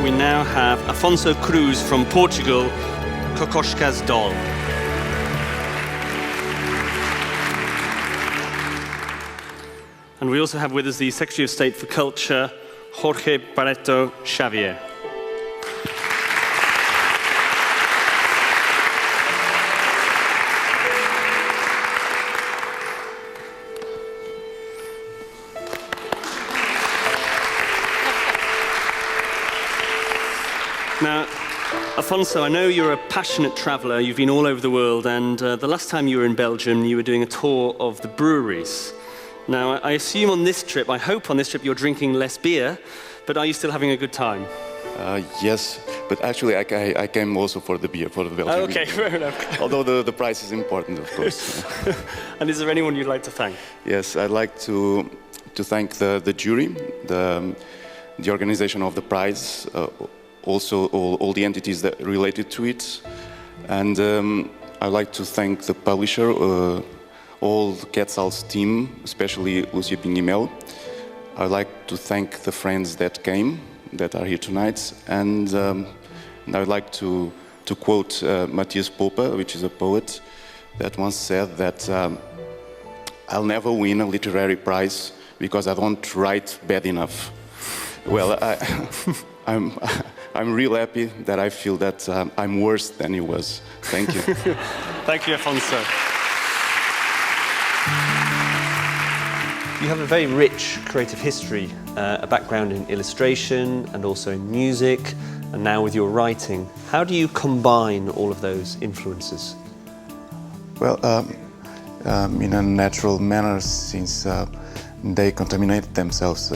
we now have Afonso Cruz from Portugal, Kokoschka's doll. And we also have with us the Secretary of State for Culture, Jorge Barreto Xavier. Now, Afonso, I know you're a passionate traveller. You've been all over the world, and the last time you were in Belgium, you were doing a tour of the breweries. Now, I assume on this trip, I hope on this trip, you're drinking less beer, but are you still having a good time? Yes, but actually I came also for the beer, for the Belgian Okay, beer. fair enough. Although the price is important, of course. And is there anyone you'd like to thank? Yes, I'd like to thank the jury, the organization of the prize, also all the entities that related to it, and I'd like to thank the publisher, all the Quetzal's team, especially Lucia Pinguimel. I'd like to thank the friends that came, that are here tonight, and I'd like to quote Matthias Popa, which is a poet, that once said that I'll never win a literary prize because I don't write bad enough. Well, I'm real happy that I feel that I'm worse than he was. Thank you. Thank you, Afonso. You have a very rich creative history, a background in illustration and also in music, and now with your writing. How do you combine all of those influences? Well, in a natural manner, since they contaminate themselves.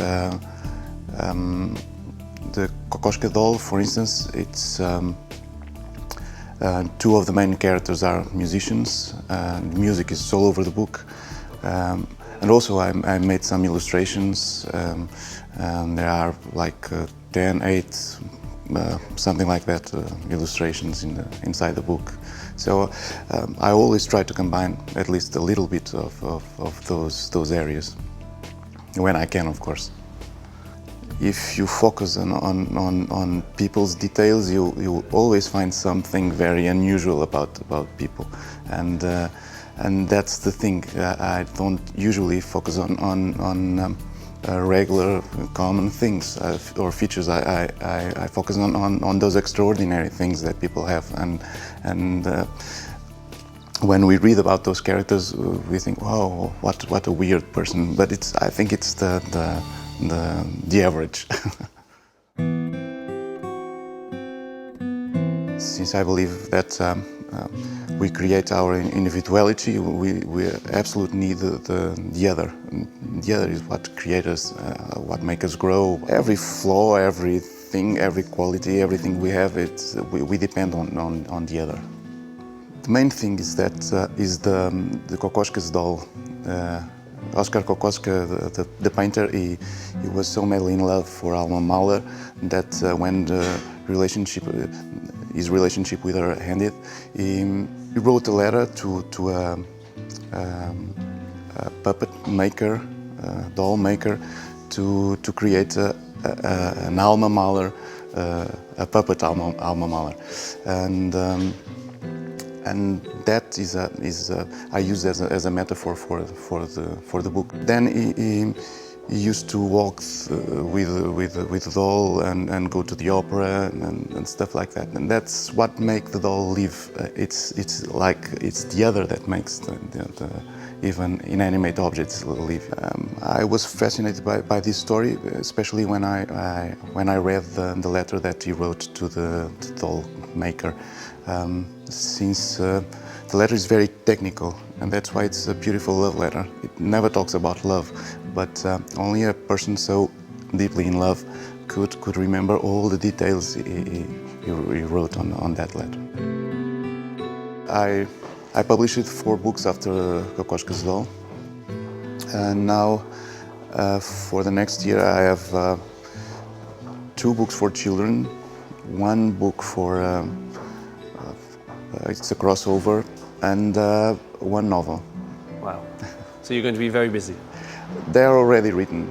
The Kokoschka doll, for instance, it's two of the main characters are musicians. Music is all over the book. And also I made some illustrations. There are like 10, 8, something like that, illustrations inside the book. So I always try to combine at least a little bit of those areas, when I can, of course. If you focus on people's details, you'll always find something very unusual about people, and that's the thing. I don't usually focus on regular, common things or features. I focus on those extraordinary things that people have, and when we read about those characters, we think, "Wow, what a weird person!" But I think it's the average. Since I believe that we create our individuality, we absolutely need the other. The other is what creates us, what makes us grow. Every flaw, everything, every quality, everything we have, we depend on the other. The main thing is that the Kokoschka's doll. Oskar Kokoschka, the painter, he was so madly in love for Alma Mahler that when his relationship with her ended, he wrote a letter to a puppet maker, doll maker, to create an Alma Mahler, a puppet Alma Mahler, and that is I use as a metaphor for the book. Then he used to walk with the doll and go to the opera and stuff like that. And that's what makes the doll live. It's like it's the other that makes even inanimate objects live. I was fascinated by this story, especially when I read the letter that he wrote to the doll maker. Since the letter is very technical, and that's why it's a beautiful love letter. It never talks about love, but only a person so deeply in love could remember all the details he wrote on that letter. I published 4 books after Kokoschka's doll, and now for the next year I have 2 books for children, 1 book for it's a crossover, and 1 novel. Wow. So you're going to be very busy. They're already written.